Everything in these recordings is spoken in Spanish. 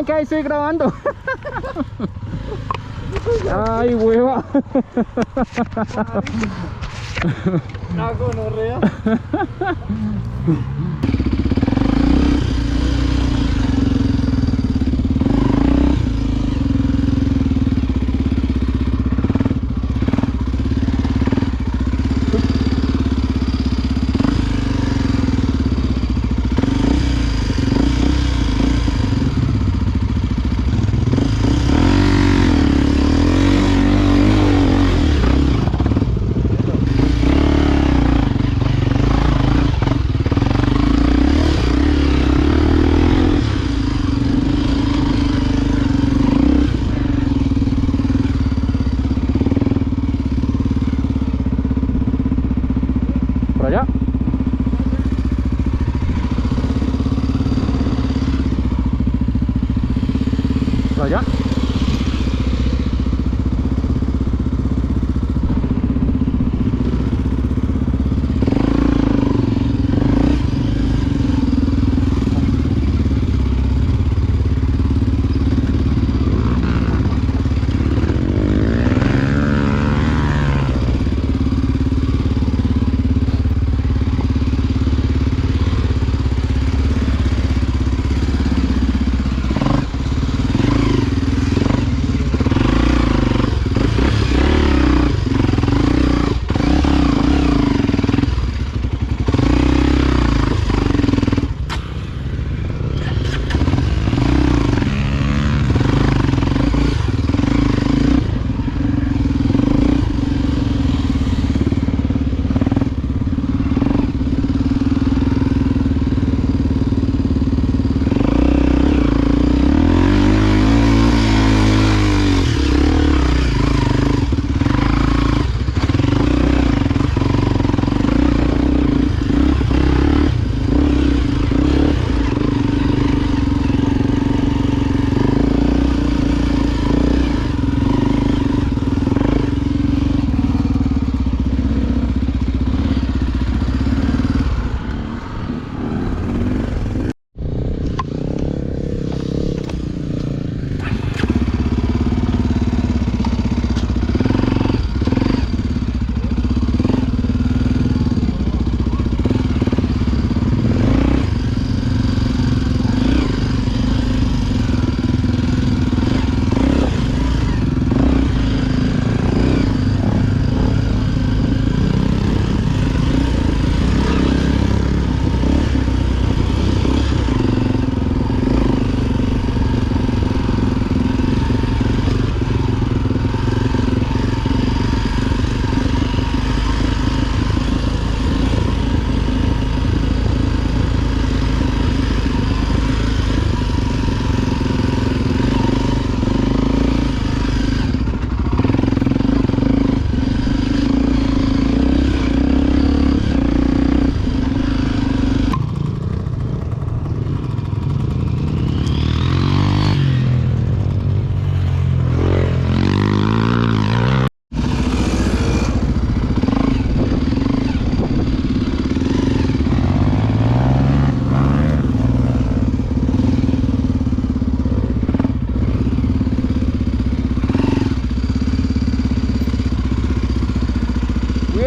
vean que ahí estoy grabando. Ay, hueva. No, gonorrea. Por allá. Por allá.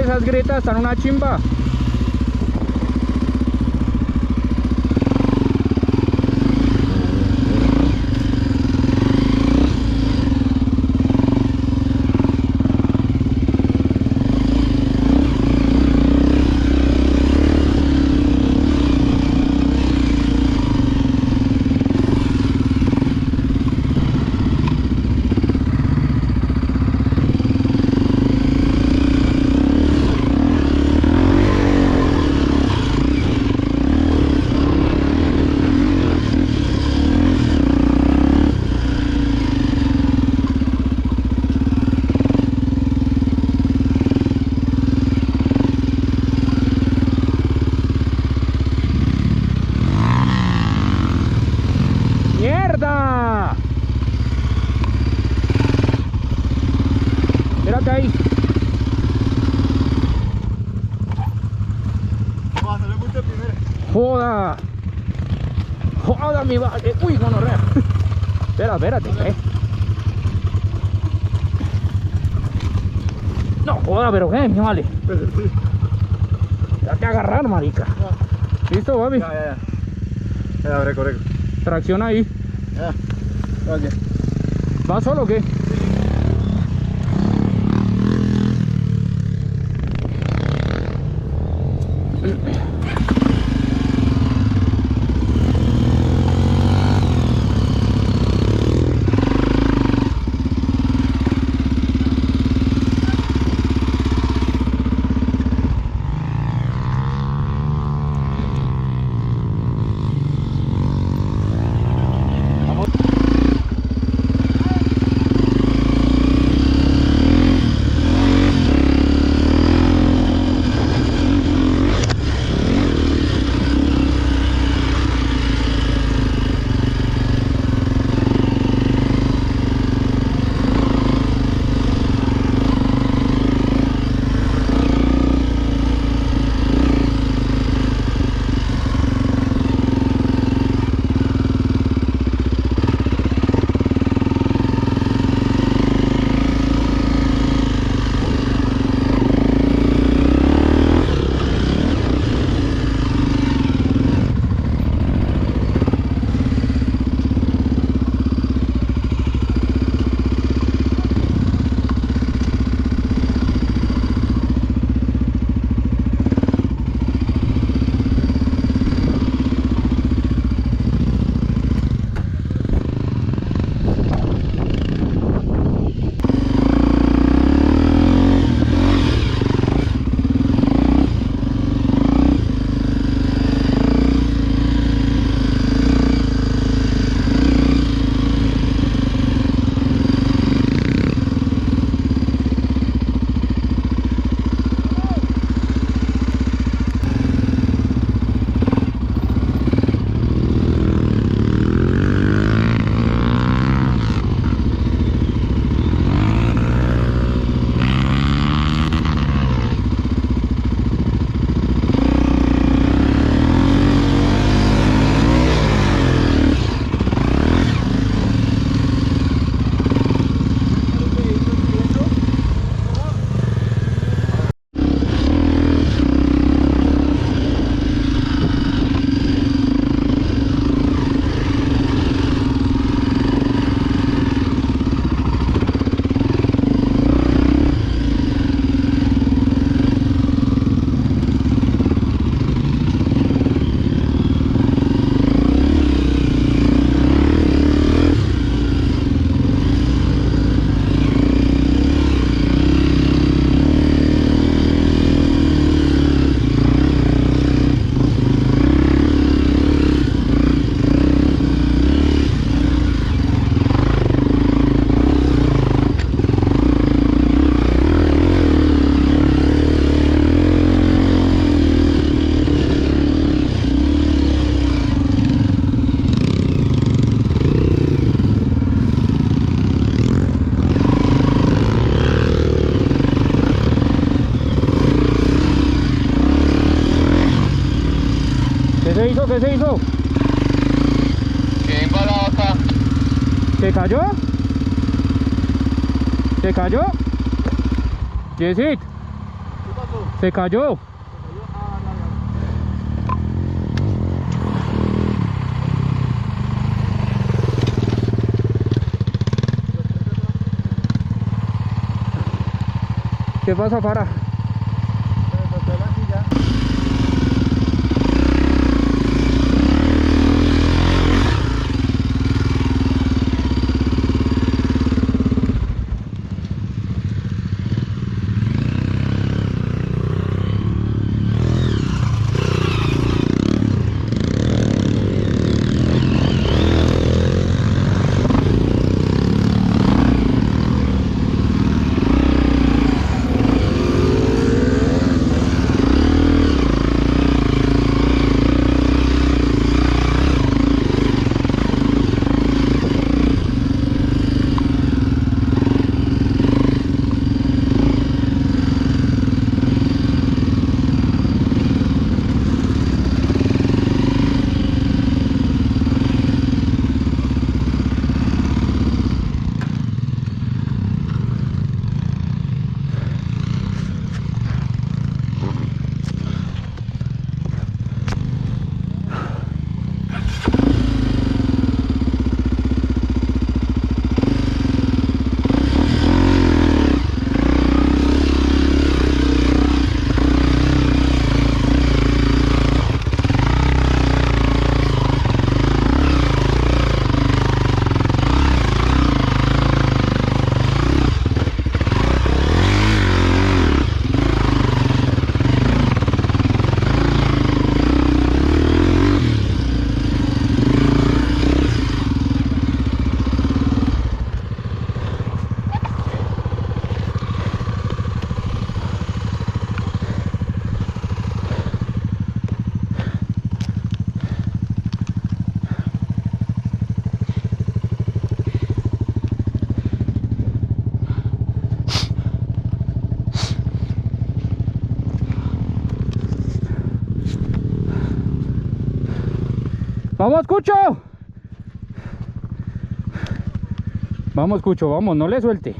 Esas grietas están una chimba. Espérate ahí. Vamos a hacerle mucho primero. Joda. Joda mi madre. Uy, gonorrea. Espérate, ¿qué? No joda, pero qué, mi vale. Ya te agarraron, marica. ¿Listo, papi? Ya. Ya, breco. Tracción ahí. Ya. Gracias. ¿Va solo o qué? ¿Qué se hizo? ¿Qué embalado acá? ¿Se cayó? ¿Se cayó? Yesit, ¿Qué pasó? se cayó. ¿Qué pasa, para? ¡Vamos, Cucho! Vamos, Cucho, vamos, no le suelte.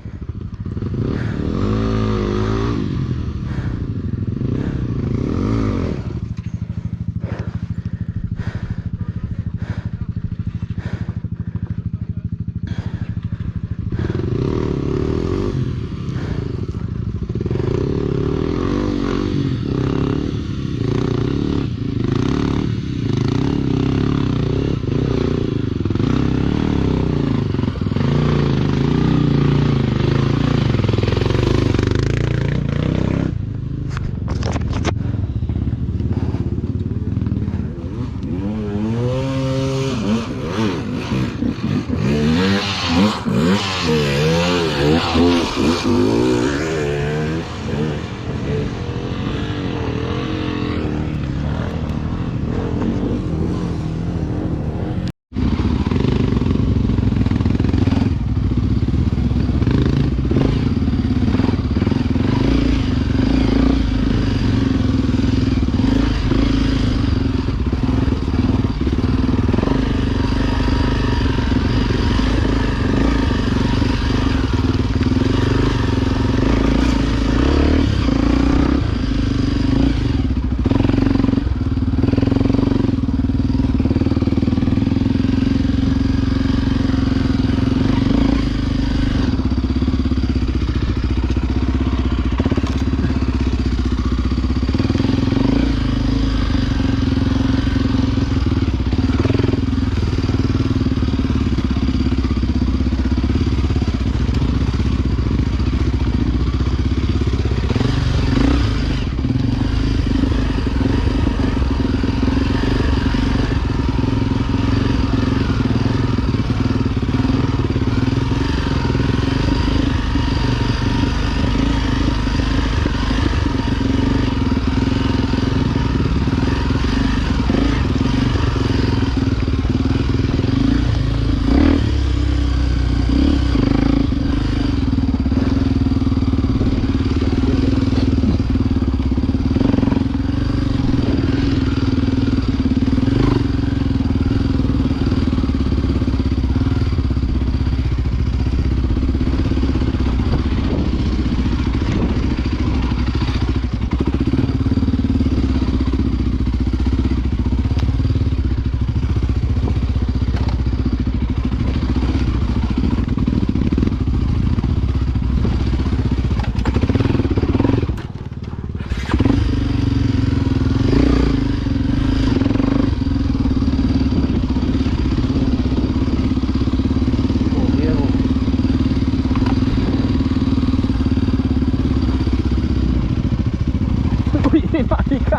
Marica,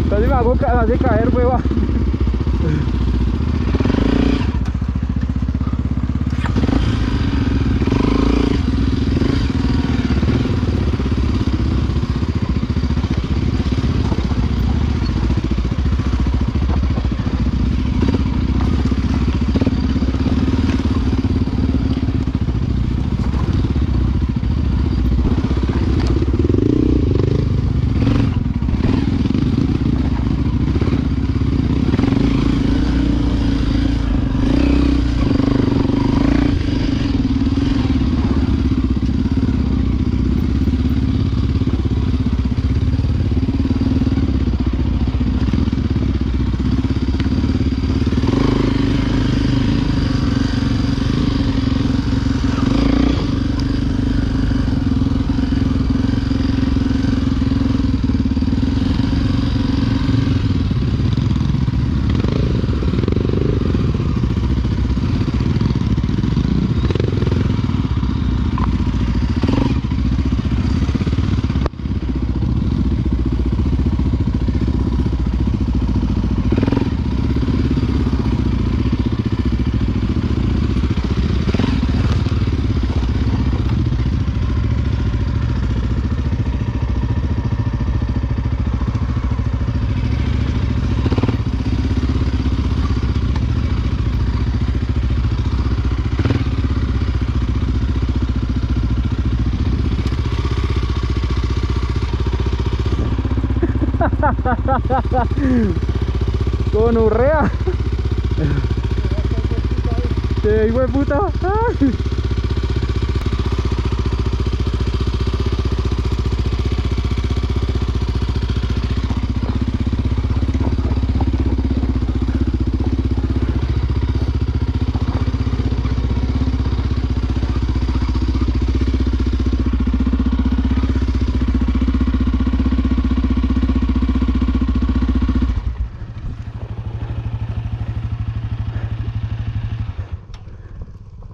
casi me hace caer, hueva. Con urrea. Hijo de puta. Ay.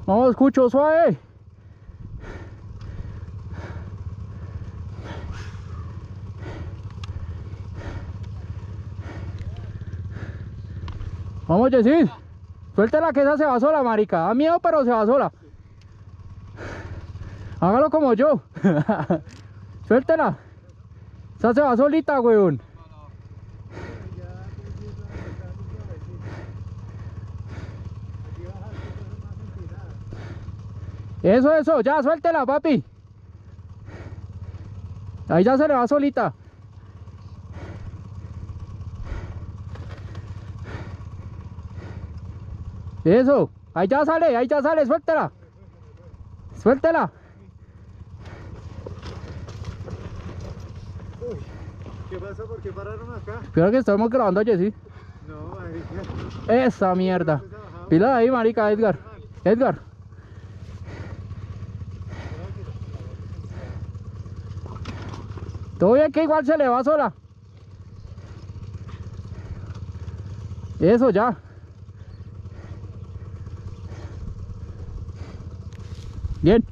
Vamos, Cucho, suave. Vamos, Yesid. Suéltela que esa se va sola, marica. Da miedo, pero se va sola. Hágalo como yo. Suéltela. Esa se va solita, weón. Eso, ya, suéltela, papi. Ahí ya se le va solita. Eso, ahí ya sale, suéltela. Suéltela. Uy, ¿qué pasó? ¿Por qué pararon acá? Creo que estamos grabando a Jessy. No, marica. Esa mierda. Pila de ahí, marica, Edgar. Edgar. Todo bien que igual se le va sola. Eso ya. Bien.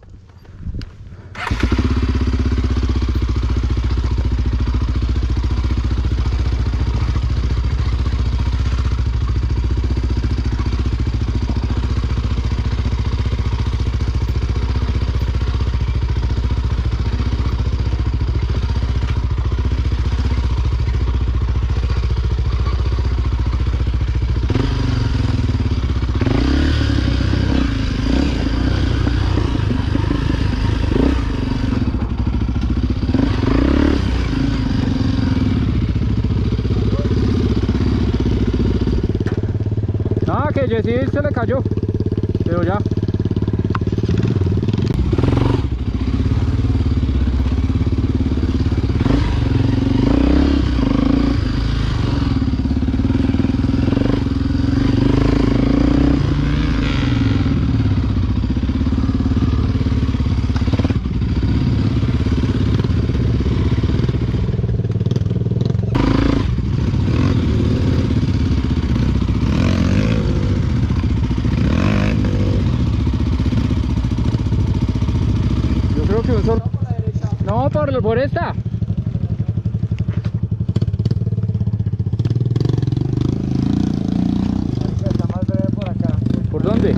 Que Jessy se le cayó, pero ya. No, por esta. Está más breve por acá. ¿Por dónde?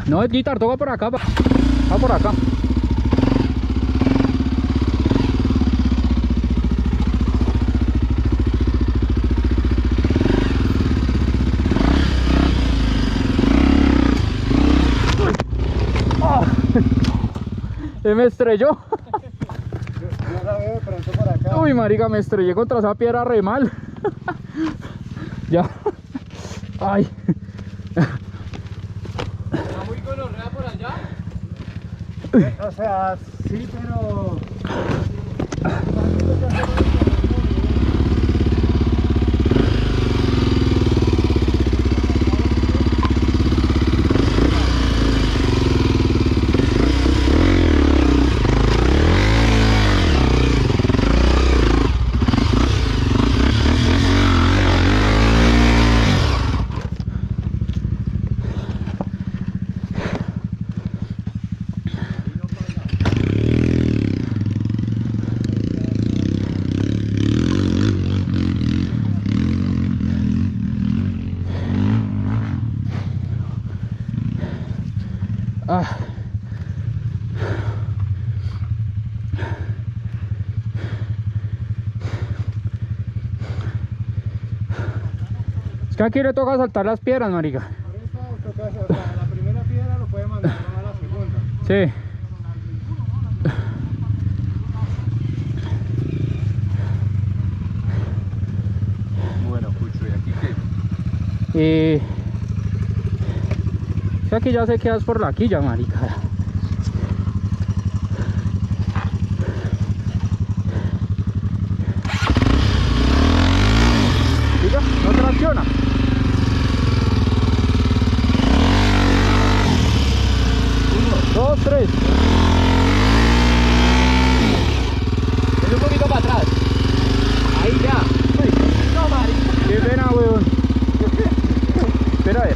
No, es guitar, toca por acá. Va por acá. Me estrelló. Yo la veo de pronto por acá. Uy, marica, me estrellé contra esa piedra re mal. Ya. Ay. ¿Está muy gonorrea por allá? O sea, sí, pero... Ah. Es que aquí le toca saltar las piedras, marica. Por eso toca Entonces, o sea, la primera piedra lo puede mandar a la segunda. Sí. Bueno, Cucho, ¿y aquí qué? Y... es que aquí ya se quedas por la quilla, marica. Mira, no tracciona. Uno, dos, tres. Es un poquito para atrás. Ahí ya. Uy, No, marica. qué pena, weón. Espera a ver.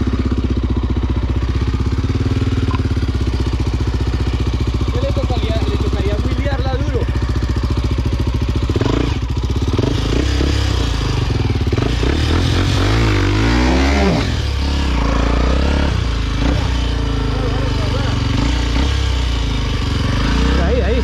¿Qué le tocaría huilearla duro? Ahí, ahí.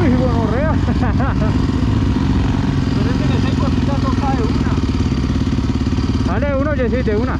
Uy, gonorrea. Pero es que en ese cosita toca de una. Dale, uno, Jessy, de una.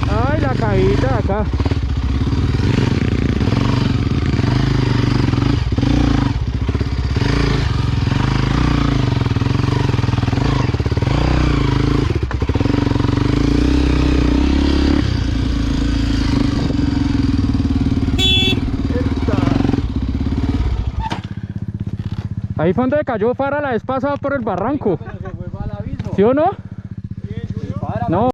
Ay, la caída de acá. Ahí fue donde cayó Fara la vez pasada por el barranco. Pero se fue para el abismo. ¿Sí o no? Para, No.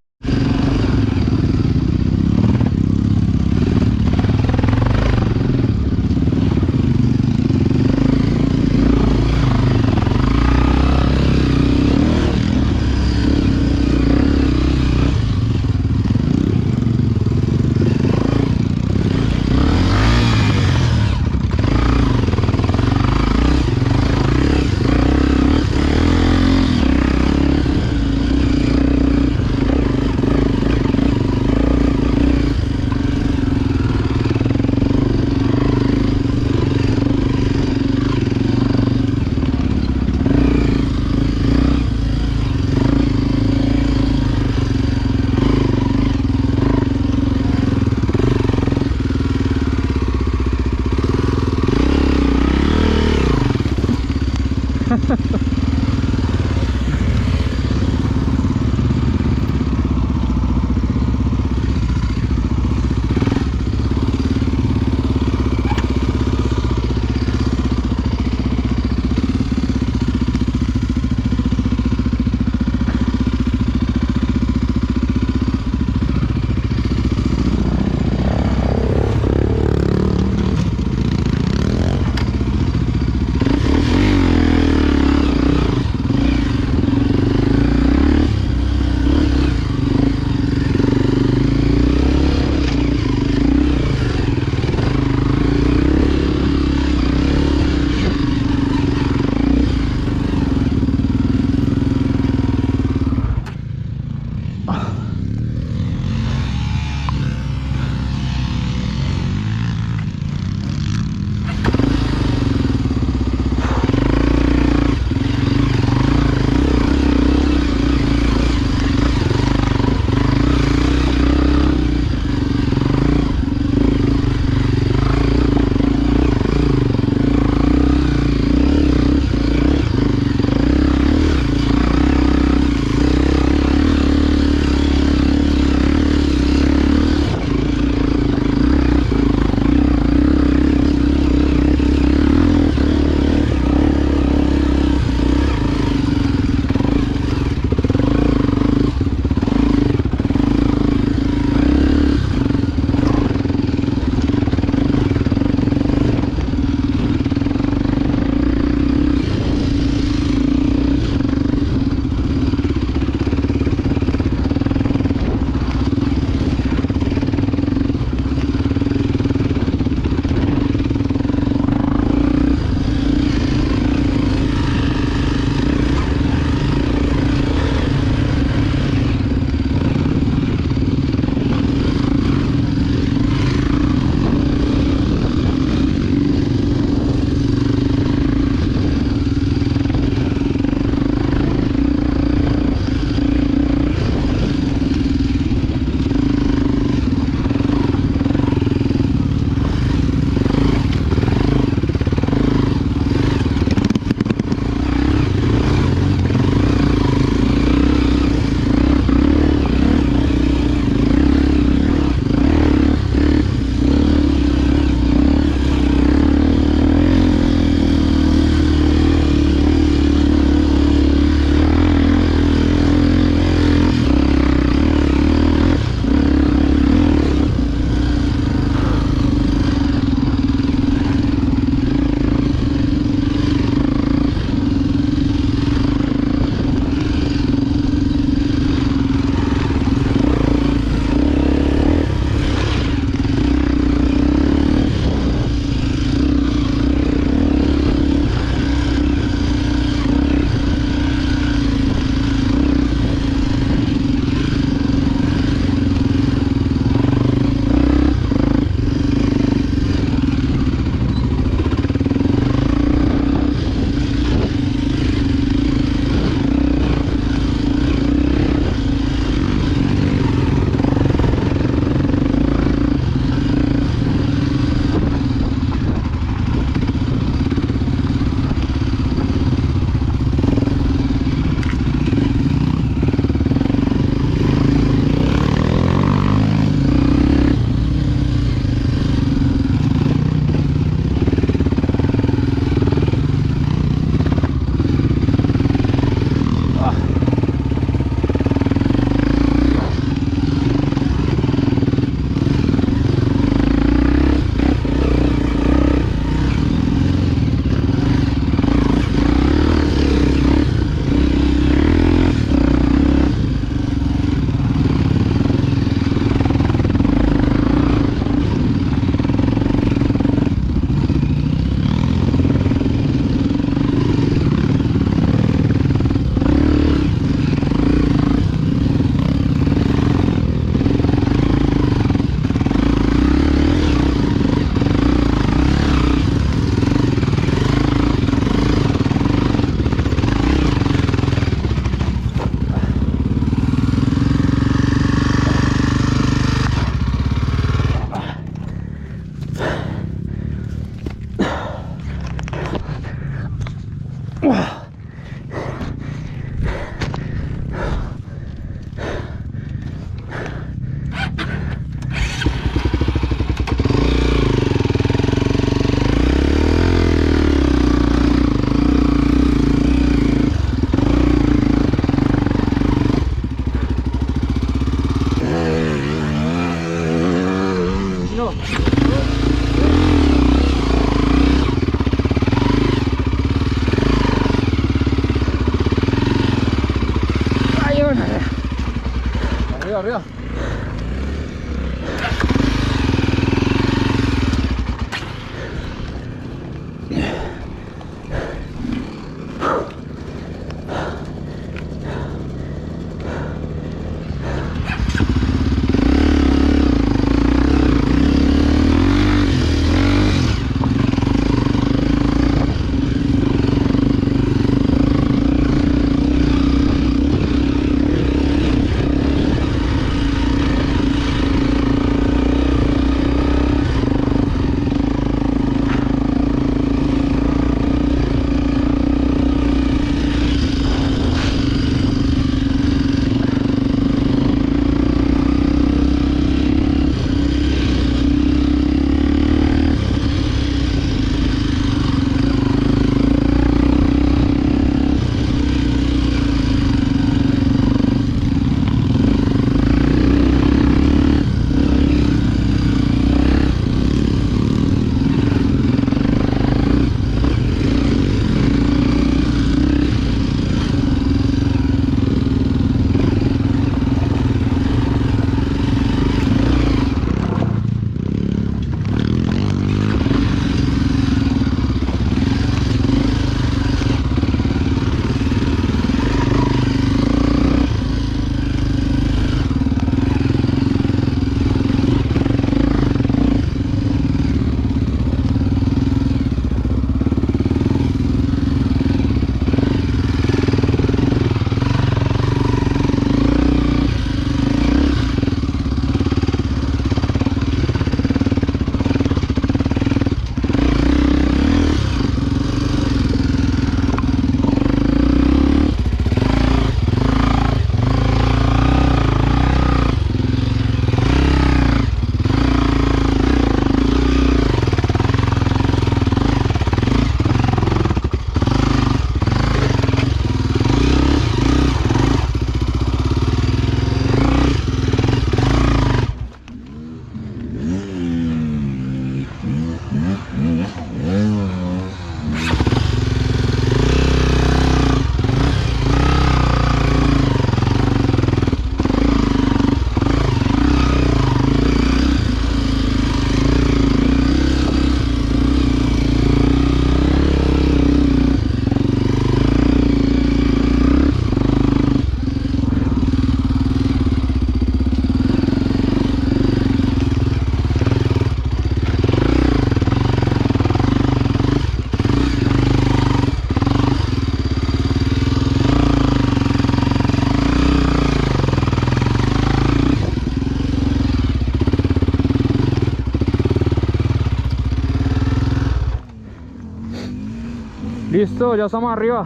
Listo, ya estamos arriba.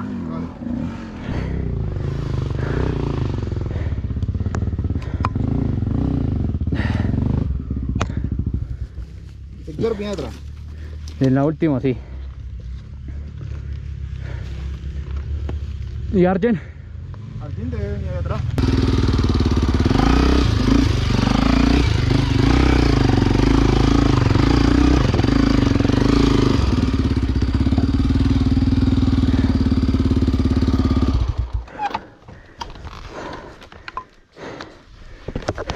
Héctor viene atrás. En la última, sí. ¿Y Arjen? Artín debe venir atrás.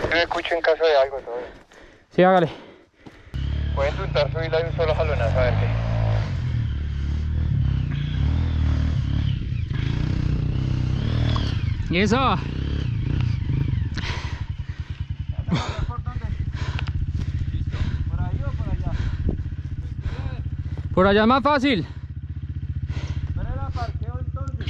Yo escucho en caso de algo todavía. Sí, hágale. Voy a intentar subirla de un solo jalonazo a ver qué. ¿Y eso? ¿Por ahí o por allá? Por allá es más fácil. ¿Pero era parqueo entonces?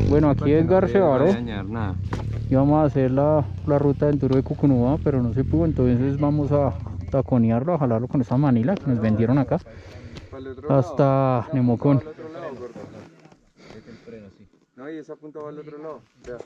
Bueno, aquí Edgar se varó. Nada. Y vamos a hacer la ruta del Enduro de Cucunúa, pero no se pudo, entonces vamos a taconearlo, a jalarlo con esa manila que nos vendieron acá hasta Nemocón. No, y esa punta va al otro lado. Ya.